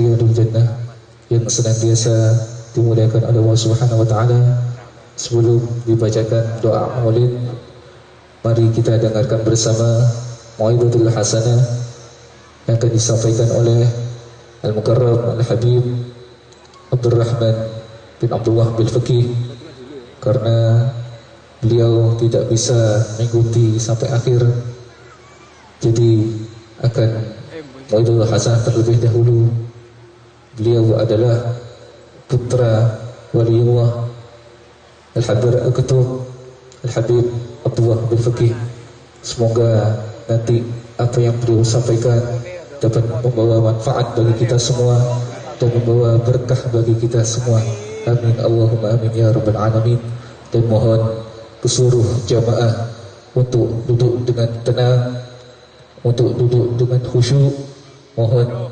riyadul jannah yang senantiasa dimuliakan oleh Allah Subhanahu wa taala. Sebelum dibacakan doa maulid, mari kita dengarkan bersama Mau'izatul Hasanah yang akan disampaikan oleh Al-Mukarram Al-Habib Abdurrahman bin Abdullah bil Faqih, karena beliau tidak bisa mengikuti sampai akhir, jadi akan Mau'izatul Hasanah terlebih dahulu. Beliau adalah putra waliullah Al-Habib Al-Ketum Al-Habib Abdullah bin Faqih. Semoga nanti apa yang beliau sampaikan dapat membawa manfaat bagi kita semua dan membawa berkah bagi kita semua. Amin Allahumma amin ya rabbal alamin. Dan mohon keseluruh jamaah untuk duduk dengan tenang, untuk duduk dengan khusyuk. Mohon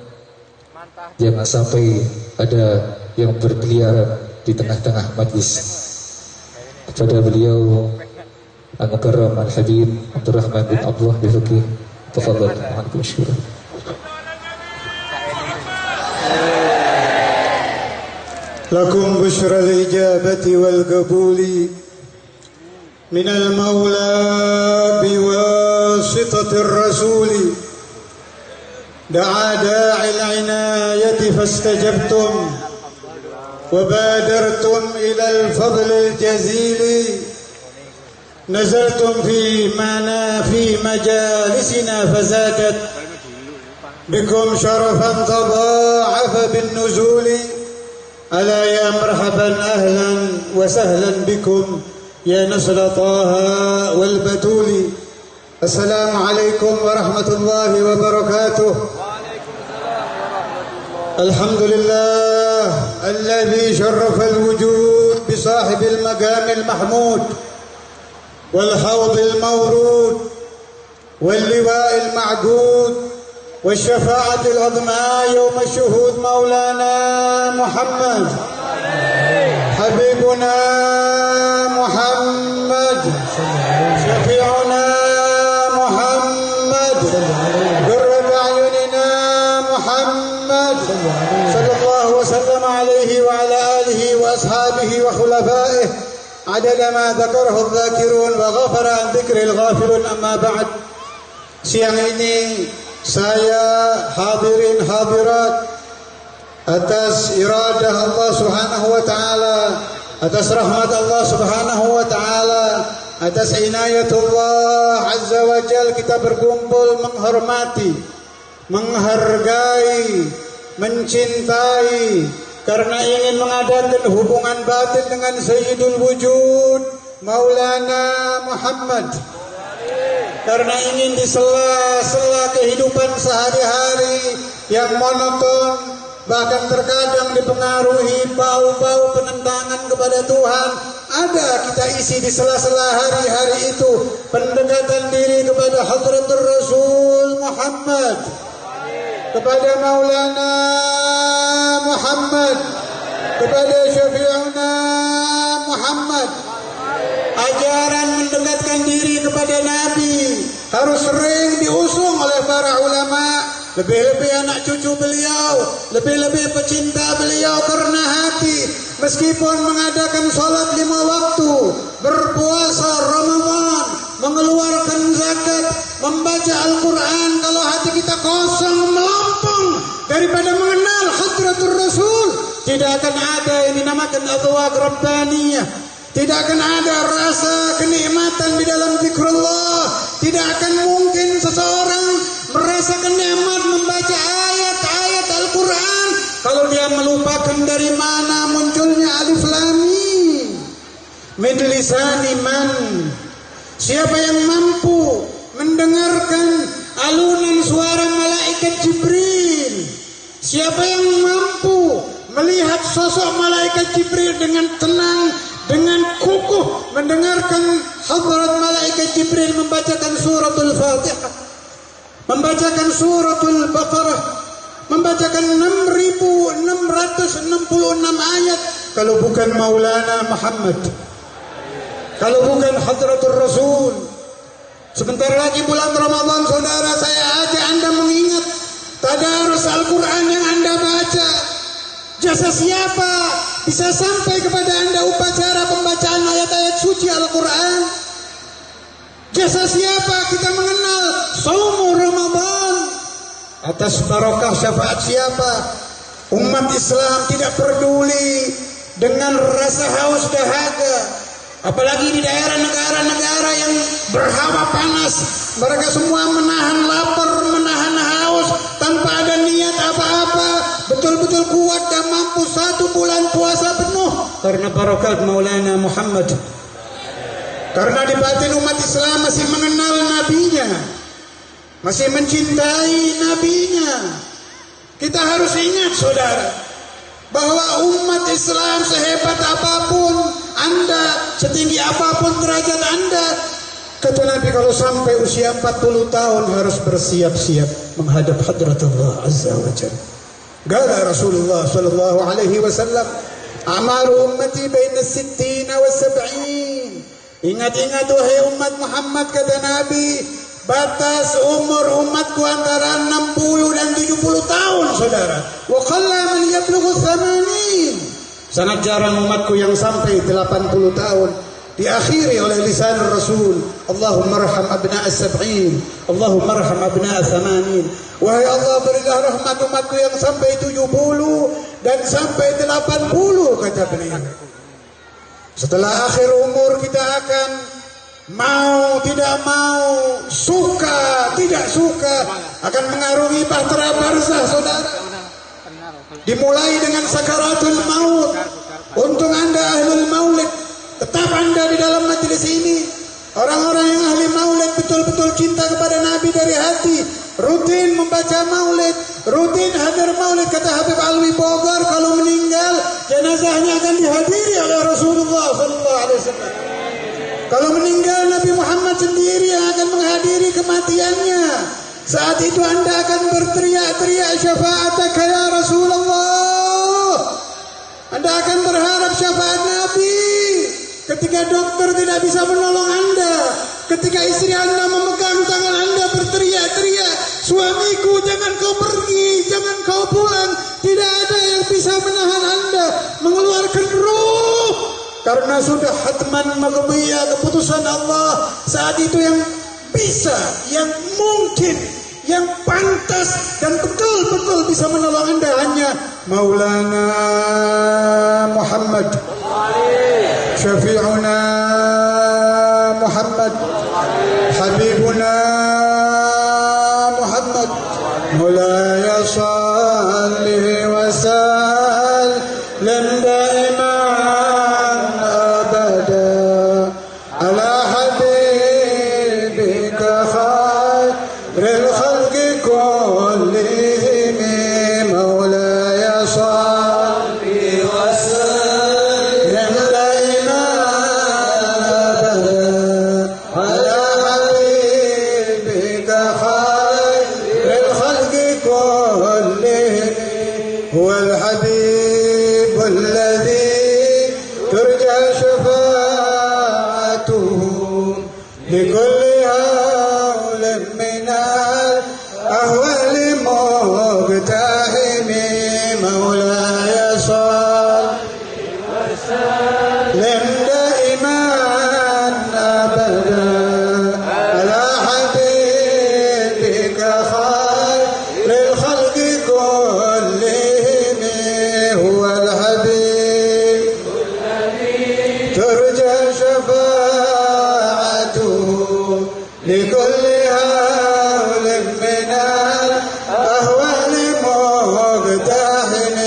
jangan sampai ada yang berkeliaran di tengah-tengah majlis. Kepada beliau Al-Mukarram Al-Habib Abdurrahman bin Abdullah bin Faqih, tafadhal ma'akum syukur. لكم بشرى الإجابة والقبول من المولى بواسطة الرسول دعا داعي العناية فاستجبتم وبادرتم إلى الفضل الجزيل نزلتم في مجالسنا فزادت بكم شرفا تضاعف بالنزول ألا يا مرحبا أهلا وسهلا بكم يا نسل طه والبتول. السلام عليكم ورحمة الله وبركاته. الحمد لله الذي شرف الوجود بصاحب المقام المحمود والحوض المورود واللواء المعقود والشفاعة العظمى يوم الشهود، مولانا محمد حبيبنا محمد شفيعنا محمد قرة أعيننا محمد صلى الله وسلم عليه وعلى آله وأصحابه وخلفائه عدد ما ذكره الذاكرون وغفر عن ذكر الغافلون. أما بعد, siang ini saya hadirin hadirat atas iradah Allah Subhanahu wa taala, atas rahmat Allah Subhanahu wa taala, atas inayatullah Azza wa Jalla, kita berkumpul menghormati, menghargai, mencintai karena ingin mengadakan hubungan batin dengan Sayyidul Wujud Maulana Muhammad, karena ingin di sela-sela kehidupan sehari-hari yang monoton, bahkan terkadang dipengaruhi bau-bau penentangan kepada Tuhan, ada kita isi di sela-sela hari-hari itu pendekatan diri kepada Hadratur Rasul Muhammad, kepada Maulana Muhammad, kepada Syafi'una Muhammad. Ajaran mendekatkan diri kepada Nabi harus sering diusung oleh para ulama, lebih-lebih anak cucu beliau, lebih-lebih pecinta beliau karena hati. Meskipun mengadakan sholat 5 waktu, berpuasa Ramadan, mengeluarkan zakat, membaca Al-Quran, kalau hati kita kosong, melompong daripada mengenal Hadratur Rasul, tidak akan ada yang dinamakan adwaq rabbaniyah. Tidak akan ada rasa kenikmatan di dalam zikrullah. Tidak akan mungkin seseorang merasakan nikmat membaca ayat-ayat Al-Quran kalau dia melupakan dari mana munculnya alif lam mim. Min lisani man. Siapa yang mampu mendengarkan alunan suara malaikat Jibril, siapa yang mampu melihat sosok malaikat Jibril dengan tenang, dengan kukuh mendengarkan hadrat malaikat Jibril membacakan suratul Fatihah, membacakan suratul Baqarah, membacakan 6.666 ayat, kalau bukan Maulana Muhammad, kalau bukan Hadratur Rasul. Sebentar lagi bulan Ramadan, saudara, saya ajak Anda mengingat tadarus Al-Quran yang Anda baca membaca? Jasa siapa bisa sampai kepada Anda upacara pembacaan ayat-ayat suci Al-Quran? Jasa siapa kita mengenal Saum Ramadan? Atas barokah syafaat siapa umat Islam tidak peduli dengan rasa haus dahaga, apalagi di daerah negara-negara yang berhawa panas. Mereka semua menahan lapar, menahan haus tanpa ada niat apa-apa, betul-betul kuat dan mampu 1 bulan puasa penuh karena barokat Maulana Muhammad. Karena di batin umat Islam masih mengenal nabinya, masih mencintai nabinya. Kita harus ingat saudara, bahwa umat Islam sehebat apapun Anda, setinggi apapun derajat Anda, kata Nabi kalau sampai usia 40 tahun harus bersiap-siap menghadap hadratullah azza wa jalla. Qala Rasulullah sallallahu alaihi wasallam, amalu ummati baina 60 wa 70. Ingat-ingat wahai umat Muhammad, kata Nabi, batas umur umatku antara 60 dan 70 tahun, saudara. Wa qalla man yablughu 80. Sangat jarang umatku yang sampai 80 tahun. Diakhiri oleh lisan Rasul, Allahumma arham abna'a 70, Allahumma arham abna'a 80. Wahai Allah, berilah rahmat umatku yang sampai 70 dan sampai 80, kata beliau. Setelah akhir umur kita akan mau tidak mau, suka tidak suka, akan mengarungi bahtera barzah, saudara. Dimulai dengan sakaratul maut. Untung Anda ahlul maulid, tetap Anda di dalam majelis ini. Orang-orang yang ahli maulid betul-betul cinta kepada Nabi dari hati, rutin membaca maulid, rutin hadir maulid. Kata Habib Alwi Bogor, kalau meninggal jenazahnya akan dihadiri oleh Rasulullah sallallahu alaihi wasallam. Kalau meninggal Nabi Muhammad sendiri yang akan menghadiri kematiannya. Saat itu Anda akan berteriak-teriak, syafaataka ya Rasulullah. Anda akan berharap syafaat Nabi. Ketika dokter tidak bisa menolong Anda, ketika istri Anda memegang tangan Anda berteriak-teriak, suamiku jangan kau pergi, jangan kau pulang. Tidak ada yang bisa menahan Anda mengeluarkan ruh, karena sudah hatman maqdiyah, keputusan Allah. Saat itu yang bisa, yang mungkin, yang pantas dan betul-betul bisa menolong Anda hanya Maulana Muhammad, Syafi'una Muhammad, Habibuna Muhammad. Maulaya salli wa sallim daiman abada ala habibika khairil khalqi kullihim. Maulaya salli wa sallim daiman abada ala habibika khairil khalqi kullihim. هو الحبيب الذي ترجى شفاعته لكل هول من الأهوال مقتحم. مولاي صل وسلم دائما أبدا على حبيبك خير الخلق كلهم. هو الحبيب ترجى شفاعته لكل هول من الأهوال مقتحم.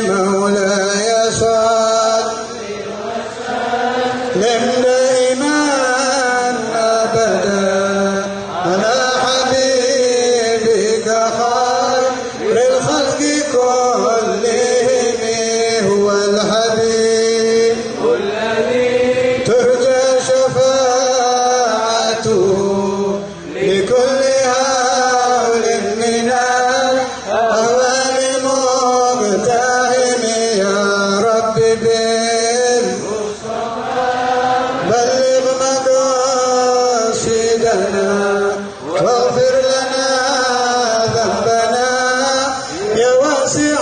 مولاي صل وسلم دائما أبدا على حبيبك خير الخلق كلهم. هو الحبيب ترجى شفاعته لكل هول من الأهوال مقتحم. يا رب بلغ مقاصدنا واغفر لنا ذنبنا يا واسع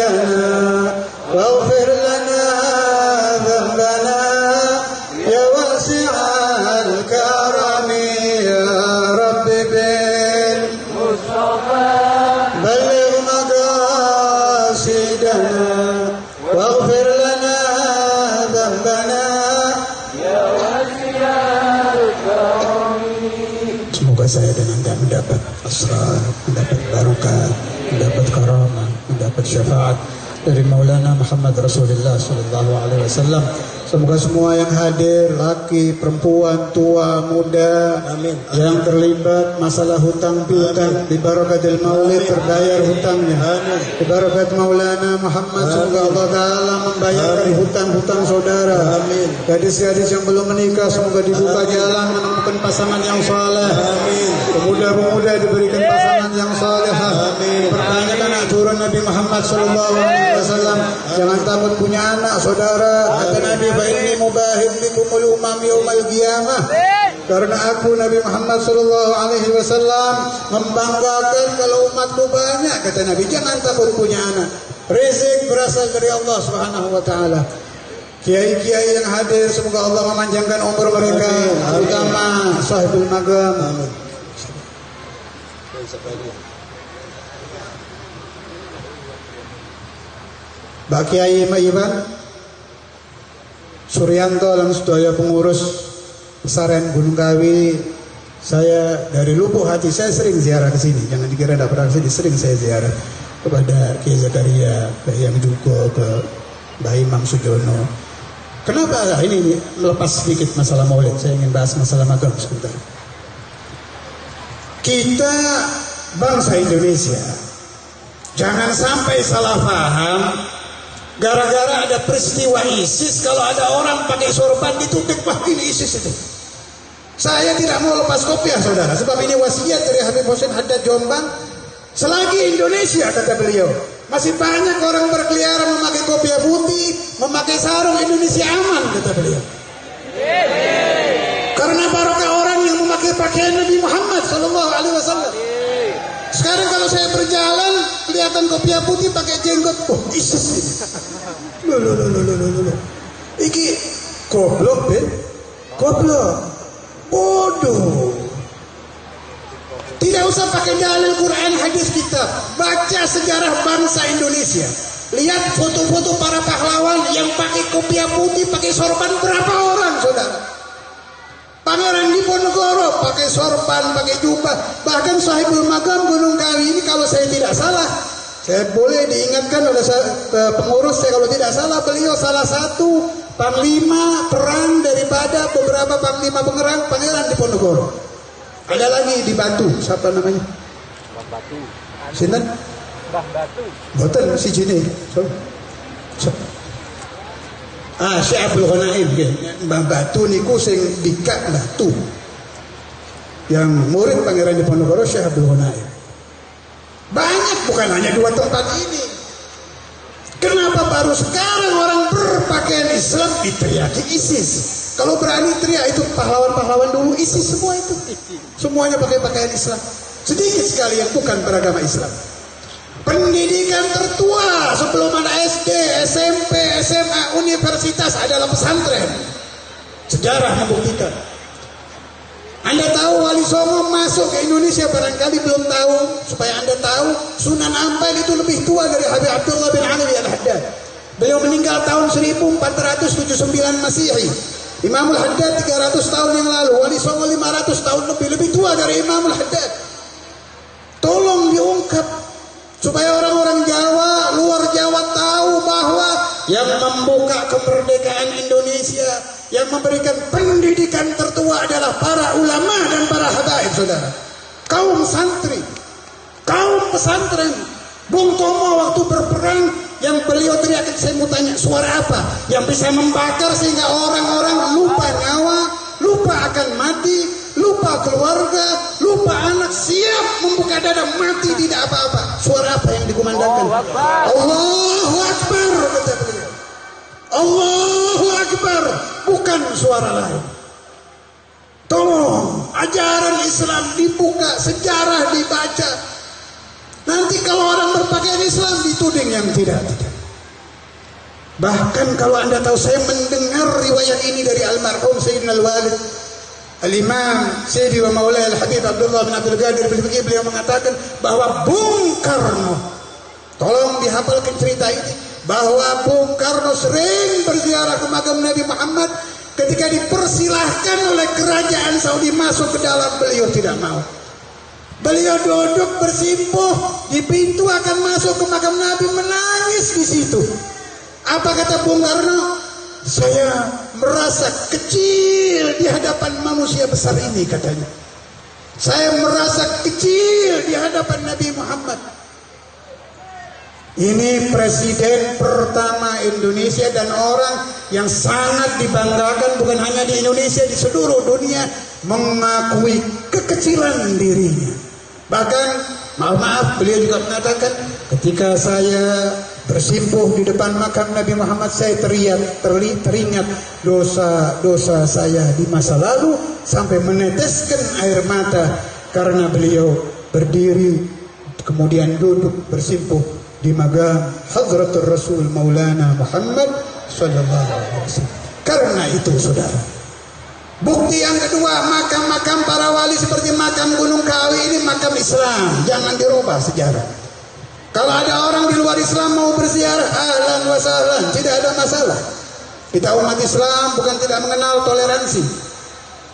سيدنا واغفر لنا ذنبنا يا واسع الكرم يا رب بالمصطفى بلغ مقاصدنا واغفر لنا ذنبنا يا واسع الكرم. Semoga saya dan Anda mendapat asrar, mendapat barokah, mendapat karamah, mendapat syafaat dari Maulana Muhammad Rasulullah sallallahu alaihi wasallam. Semoga semua yang hadir, laki, perempuan, tua, muda, amin, yang terlibat masalah hutang piutang, di barakatil maulid terbayar hutangnya. Amin. Di barakat Maulana Muhammad, semoga Allah Ta'ala membayarkan hutang-hutang saudara. Amin. Gadis-gadis yang belum menikah, semoga dibuka jalan menemukan pasangan yang saleh. Amin. Pemuda-pemuda diberikan pasangan yang saleh. Amin. Pertanyakan aturan Nabi Muhammad sallallahu alaihi wasallam, jangan takut punya anak saudara. Kata Nabi, fa inni mubahid bikumul umam yaumal qiyamah. Karena aku Nabi Muhammad sallallahu alaihi wasallam membanggakan kalau umatku banyak. Kata Nabi, jangan takut punya anak. Rezeki berasal dari Allah Subhanahu wa taala. Kiai-kiai yang hadir, semoga Allah memanjangkan umur mereka, terutama sahibul magam. Amin. Mbak Kiai Maiban Suryanto dan sedaya pengurus pesantren Gunung Kawi, saya dari lubuk hati saya sering ziarah ke sini. Jangan dikira tidak pernah sini, sering saya ziarah kepada Kiai Zakaria, ke Yang Duko, ke Mbah Imam Sujono. Kenapa ini melepas sedikit masalah maulid? Saya ingin bahas masalah magam sebentar. Kita bangsa Indonesia jangan sampai salah paham. Gara-gara ada peristiwa ISIS, kalau ada orang pakai sorban dituding, wah ini ISIS itu. Saya tidak mau lepas kopiah saudara, sebab ini wasiat dari Habib Hussein Haddad Jombang. Selagi Indonesia, kata beliau, masih banyak orang berkeliaran memakai kopiah putih, memakai sarung, Indonesia aman, kata beliau. Karena barokah orang yang memakai pakaian Nabi Muhammad sallallahu alaihi wasallam. Sekarang kalau saya berjalan kelihatan kopiah putih pakai jenggot, oh ISIS ini. Loh. Iki goblok ben, goblok, bodoh. Tidak usah pakai dalil Quran hadis kitab. Baca sejarah bangsa Indonesia. Lihat foto-foto para pahlawan yang pakai kopiah putih, pakai sorban, berapa orang saudara? Pangeran Diponegoro pakai sorban, pakai jubah. Bahkan sahibul magam Gunung Kawi ini kalau saya tidak salah, saya boleh diingatkan oleh pengurus saya kalau tidak salah, beliau salah satu panglima perang daripada beberapa panglima pengerang Pangeran Diponegoro. Ada lagi di Batu, siapa namanya? Bang Batu. Sinten? Bang Batu. Boten si Jini. Syekh Abdul Ghanaim Mbah Batu niku sing dikak Batu. Yang murid Pangeran Diponegoro Syekh Abdul Ghanaim. Banyak, bukan hanya dua tempat ini. Kenapa baru sekarang orang berpakaian Islam diteriaki ISIS? Kalau berani teriak itu pahlawan-pahlawan dulu ISIS semua itu. Semuanya pakai pakaian Islam. Sedikit sekali yang bukan beragama Islam. Pendidikan tertua sebelum ada SD, SMP, SMA, universitas adalah pesantren. Sejarah membuktikan. Anda tahu Wali Songo masuk ke Indonesia, barangkali belum tahu. Supaya Anda tahu, Sunan Ampel itu lebih tua dari Habib Abdullah bin Alwi Al-Haddad. Beliau meninggal tahun 1479 Masehi. Imamul Haddad 300 tahun yang lalu. Wali Songo 500 tahun lebih tua dari Imamul Haddad. Tolong diungkap supaya orang-orang Jawa, luar Jawa tahu bahwa yang membuka kemerdekaan Indonesia, yang memberikan pendidikan tertua adalah para ulama dan para habaib saudara. Kaum santri, kaum pesantren. Bung Tomo waktu berperang yang beliau teriakan, saya mau tanya suara apa yang bisa membakar sehingga orang-orang lupa nyawa, lupa akan mati, lupa keluarga, lupa anak, siap membuka dada mati tidak apa-apa. Suara apa yang dikumandangkan? Allahu Akbar, kata beliau. Allahu Akbar, bukan suara lain. Tolong ajaran Islam dibuka, sejarah dibaca. Nanti Nanti kalau orang berpakaian Islam dituding yang tidak. Bahkan kalau Anda tahu, saya mendengar riwayat ini dari almarhum Sayyidina Al-Walid Al-Imam Sayyidi wa Maulaya Al-Habib Abdullah bin Abdul Qadir Al-Fiqih, beliau mengatakan bahwa Bung Karno, tolong dihafalkan cerita ini, bahwa Bung Karno sering berziarah ke makam Nabi Muhammad. Ketika dipersilahkan oleh kerajaan Saudi masuk ke dalam, beliau tidak mau. Beliau duduk bersimpuh di pintu akan masuk ke makam Nabi, menangis di situ. Apa kata Bung Karno? Saya merasa kecil di hadapan manusia besar ini, katanya. Saya merasa kecil di hadapan Nabi Muhammad. Ini presiden pertama Indonesia dan orang yang sangat dibanggakan bukan hanya di Indonesia, di seluruh dunia, mengakui kekecilan dirinya. Bahkan maaf, beliau juga mengatakan, ketika saya bersimpuh di depan makam Nabi Muhammad, saya teringat dosa-dosa saya di masa lalu sampai meneteskan air mata karena beliau berdiri kemudian duduk bersimpuh di makam Hadratul Rasul Maulana Muhammad sallallahu alaihi wasallam. Karena itu, saudara, bukti yang kedua, makam-makam para wali seperti makam Gunung Kawi ini makam Islam, jangan dirubah sejarah. Kalau ada orang di luar Islam mau berziarah, ahlan wa sahlan, tidak ada masalah. Kita umat Islam bukan tidak mengenal toleransi.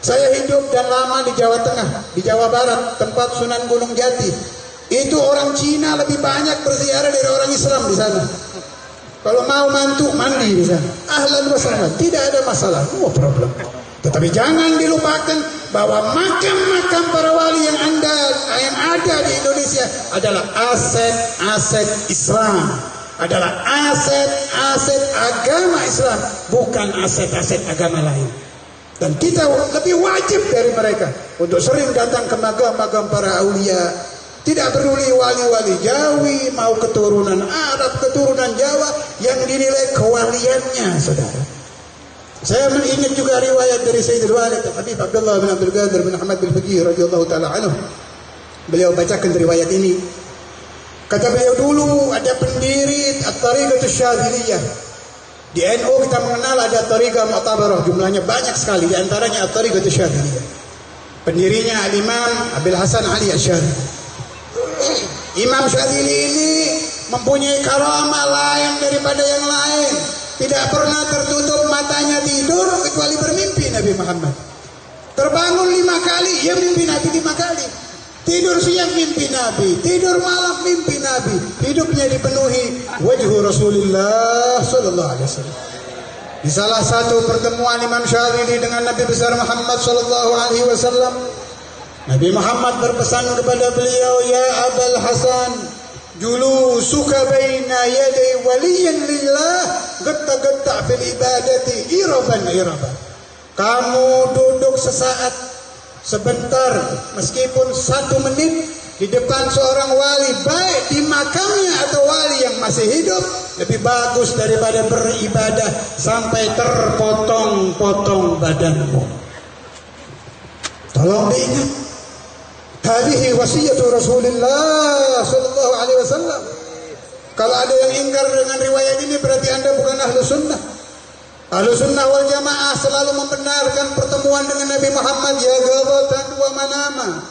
Saya hidup dan lama di Jawa Tengah, di Jawa Barat, tempat Sunan Gunung Jati. Itu orang Cina lebih banyak berziarah dari orang Islam di sana. Kalau mau mantu, mandi di sana. Ahlan wa sahlan, tidak ada masalah, no problem. Tetapi jangan dilupakan bahwa makam-makam para wali yang ada di Indonesia adalah aset-aset Islam, adalah aset-aset agama Islam, bukan aset-aset agama lain. Dan kita lebih wajib dari mereka untuk sering datang ke makam-makam para aulia. Tidak peduli wali-wali Jawi, mau keturunan Arab, keturunan Jawa, yang dinilai kewaliannya, saudara. Saya mengingat juga riwayat dari Sayyidul Walid Habib Abdullah bin Abdul Qadir bin Ahmad bin Fiqih radhiyallahu taala anhu. Beliau bacakan riwayat ini. Kata beliau, dulu ada pendiri At-Tariqatus Syadziliyah. Di NU kita mengenal ada Tariqah Mu'tabarah, jumlahnya banyak sekali, di antaranya At-Tariqatus Syadziliyah. Pendirinya Al-Imam Abil Hasan Ali Asy'ari. Imam Syadzili ini mempunyai karamah lain daripada yang lain. Tidak pernah tertutup matanya tidur kecuali bermimpi Nabi Muhammad. Terbangun 5 kali, ya mimpi Nabi 5 kali. Tidur siang mimpi Nabi, tidur malam mimpi Nabi. Hidupnya dipenuhi wajhu Rasulullah sallallahu alaihi wasallam. Di salah satu pertemuan Imam Syadzili dengan Nabi besar Muhammad sallallahu alaihi wasallam, Nabi Muhammad berpesan kepada beliau, ya Abul Hasan, julusuka baina yaday waliyin lillah getta-getta fil ibadati iraban. Kamu duduk sesaat, sebentar, meskipun 1 menit di depan seorang wali, baik di makamnya atau wali yang masih hidup, lebih bagus daripada beribadah sampai terpotong-potong badanmu. Tolong diingat. Hadhihi wasiyatu Rasulullah sallallahu alaihi wasallam. Kalau ada yang ingkar dengan riwayat ini, berarti Anda bukan ahlu sunnah. Ahlu sunnah wal jamaah selalu membenarkan pertemuan dengan Nabi Muhammad, ya ghadatan wa manama.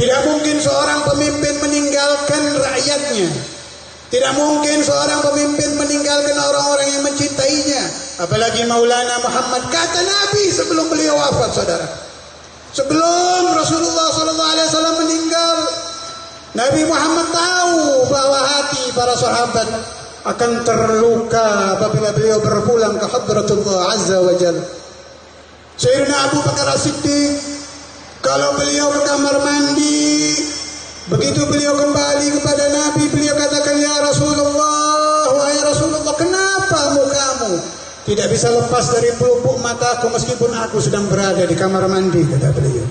Tidak mungkin seorang pemimpin meninggalkan rakyatnya. Tidak mungkin seorang pemimpin meninggalkan orang-orang yang mencintainya. Apalagi Maulana Muhammad, kata Nabi sebelum beliau wafat, saudara. Sebelum Rasulullah SAW meninggal, Nabi Muhammad tahu bahwa hati para sahabat akan terluka apabila beliau berpulang ke Hadratullah Azza wa Jalla. Sayyidina Abu Bakar As-Siddiq, kalau beliau ke kamar mandi, begitu beliau kembali kepada Nabi, beliau katakan, ya Rasulullah, wahai Rasulullah, kenapa mukamu tidak bisa lepas dari pelupuk mataku meskipun aku sedang berada di kamar mandi, kata beliau.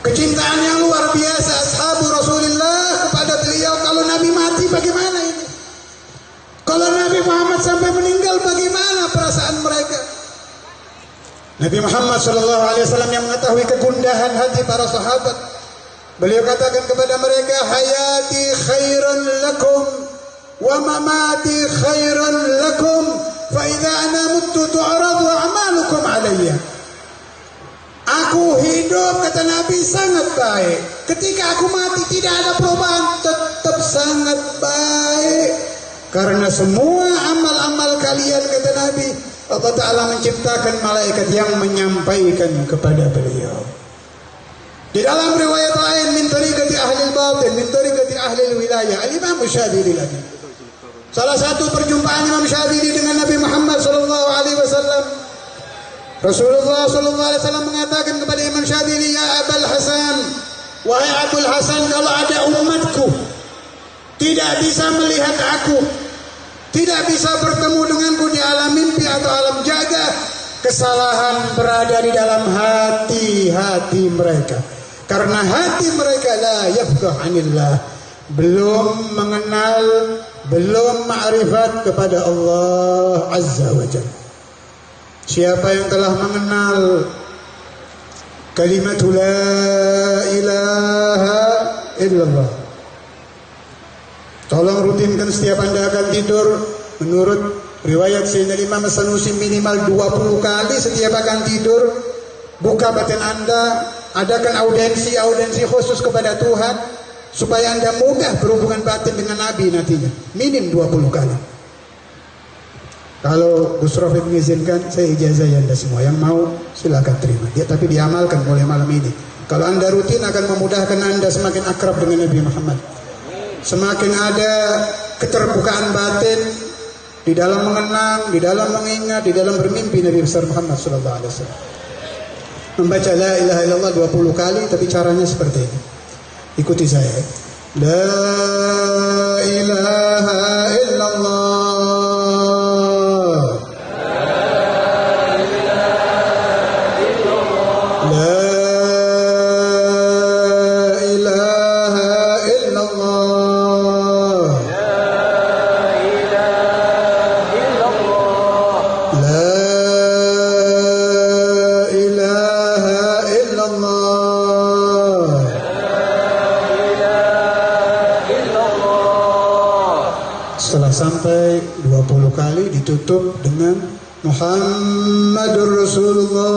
Kecintaan yang luar biasa ashabu Rasulullah kepada beliau. Kalau Nabi mati bagaimana ini? Kalau Nabi Muhammad sampai meninggal bagaimana perasaan mereka? Nabi Muhammad SAW yang mengetahui kegundahan hati para sahabat, Beliau katakan kepada mereka, hayati khairun lakum wa mamati khairun lakum fa idza ana muttu tu'radu a'malukum alayya. Aku hidup, kata Nabi, sangat baik. Ketika aku mati tidak ada perubahan, tetap sangat baik. Karena semua amal-amal kalian, kata Nabi, Allah Ta'ala menciptakan malaikat yang menyampaikan kepada beliau. Di dalam riwayat lain, min tariqati ahli al-batin, min tariqati ahli al-wilayah, Al-Imam Syadili lagi. Salah satu perjumpaan Imam Syadili dengan Nabi Muhammad SAW. Rasulullah SAW mengatakan kepada Imam Syadili, ya Abul Hasan, wahai Abul Hasan, kalau ada umatku tidak bisa melihat aku, tidak bisa bertemu denganku di alam mimpi atau alam jaga, kesalahan berada di dalam hati-hati mereka. Karena hati mereka la yafqah anillah, belum mengenal, belum ma'rifat kepada Allah Azza wa Jalla. Siapa yang telah mengenal kalimat la ilaha illallah, tolong rutinkan setiap Anda akan tidur. Menurut riwayat Sayyidina Imam As-Sanusi minimal 20 kali setiap akan tidur. Buka batin Anda, adakan audiensi khusus kepada Tuhan supaya Anda mudah berhubungan batin dengan Nabi nantinya. Minim 20 kali. Kalau Gus Rafiq mengizinkan, saya ijazah Anda semua. Yang mau silakan terima. Tapi diamalkan mulai malam ini. Kalau Anda rutin akan memudahkan Anda semakin akrab dengan Nabi Muhammad. Semakin ada keterbukaan batin di dalam mengenang, di dalam mengingat, di dalam bermimpi Nabi besar Muhammad SAW. Membaca la ilaha illallah 20 kali, tapi caranya seperti ini. Ikuti saya. La ilaha illallah. Sampai 20 kali ditutup dengan Muhammadur Rasulullah.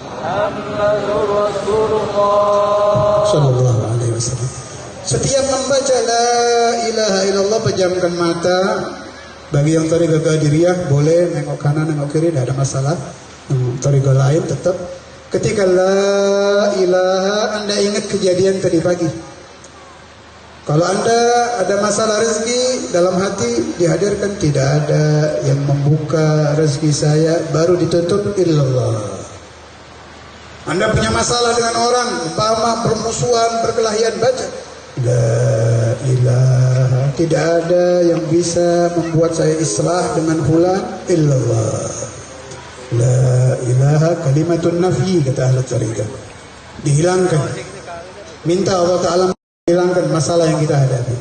Muhammadur Rasulullah sallallahu alaihi wasallam. Setiap membaca la ilaha illallah, pejamkan mata. Bagi yang thariqah Qadiriyah boleh nengok kanan, nengok kiri, tidak ada masalah. Thariqah lain tetap. Ketika la ilaha, Anda ingat kejadian tadi pagi. Kalau Anda ada masalah rezeki dalam hati, dihadirkan tidak ada yang membuka rezeki saya, baru ditutup illallah. Anda punya masalah dengan orang, umpama permusuhan, perkelahian, baca la ilaha, tidak ada yang bisa membuat saya islah dengan fulan illallah. La ilaha kalimatun nafi, kata ahli thariqah. Dihilangkan. Minta Allah Ta'ala hilangkan masalah yang kita hadapi.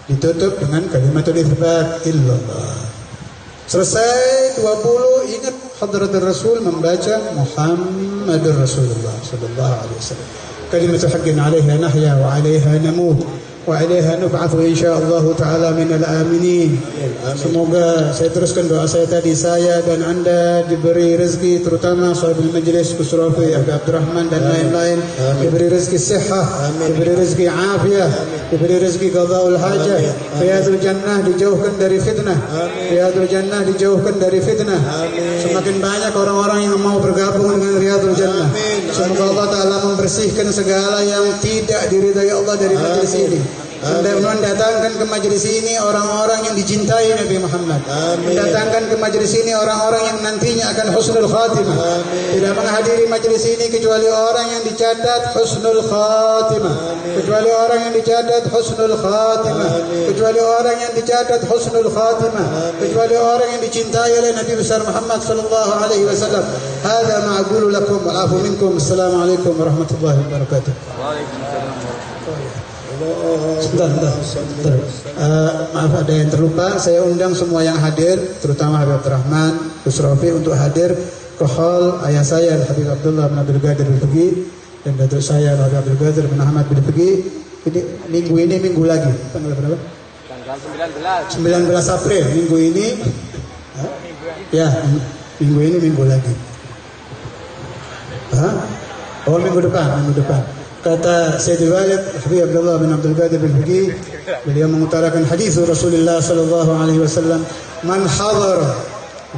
Ditutup dengan kalimatul itsbat illallah. Selesai 20, ingat hadratul Rasul, membaca Muhammadur Rasulullah sallallahu alaihi wasallam. Kalimatul haqqin 'alaiha nahya wa 'alaiha namut wa 'alaiha nub'atsu insyaallah taala minal aminin. Semoga saya teruskan doa saya tadi, saya dan Anda diberi rezeki, terutama sahibul majlis Gus Rafi, Abdurrahman dan lain-lain, diberi rezeki sehat, diberi rezeki afiat, diberi rezeki qadaul hajah, riyadul jannah, dijauhkan dari fitnah, riyadul jannah, dijauhkan dari fitnah. Semakin banyak orang-orang yang mau bergabung dengan riyadul jannah. Semoga Allah Ta'ala membersihkan segala yang tidak diridhai Allah dari majlis ini. Mendatangkan ke majlis ini orang-orang yang dicintai Nabi Muhammad. Mendatangkan ke majlis ini orang-orang yang nantinya akan husnul khatimah. Tidak menghadiri majlis ini kecuali orang yang dicatat husnul khatimah. Kecuali orang yang dicatat husnul khatimah. Kecuali orang yang dicatat husnul khatimah. Kecuali orang yang dicintai oleh Nabi besar Muhammad sallallahu alaihi wasallam. Hadza ma aqulu lakum wa afu minkum. Assalamualaikum warahmatullahi wabarakatuh. Waalaikumsalam. Sebentar. Maaf ada yang terlupa. Saya undang semua yang hadir, terutama Habib Rahman, Gus Rafi, untuk hadir ke hall ayah saya Habib Abdullah bin Abdul Qadir Al-Fuqi dan datuk saya Rabi Abdul Qadir bin Ahmad bin Fegi. Ini minggu lagi tanggal berapa? Tanggal 19 April minggu ini. Ya, minggu lagi. Oh, minggu depan. Kata Sayyidul Walid Habib Abdullah bin Abdul Qadir bin Fegi, beliau mengutarakan hadis Rasulullah sallallahu alaihi wasallam, "Man hadara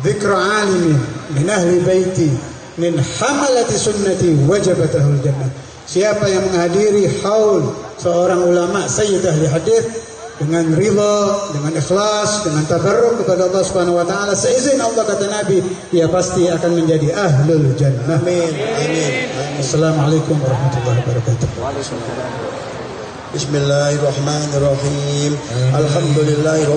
dzikra alimin min ahli baiti min hamalati sunnati wajabat lahul jannah." Siapa yang menghadiri haul seorang ulama sayyid ahli hadis dengan ridha, dengan ikhlas, dengan tabarruk kepada Allah Subhanahu wa taala, seizin Allah kata Nabi, ia pasti akan menjadi ahlul jannah. Amin. Assalamualaikum warahmatullahi wabarakatuh. Waalaikumsalam. Bismillahirrahmanirrahim. Alhamdulillah.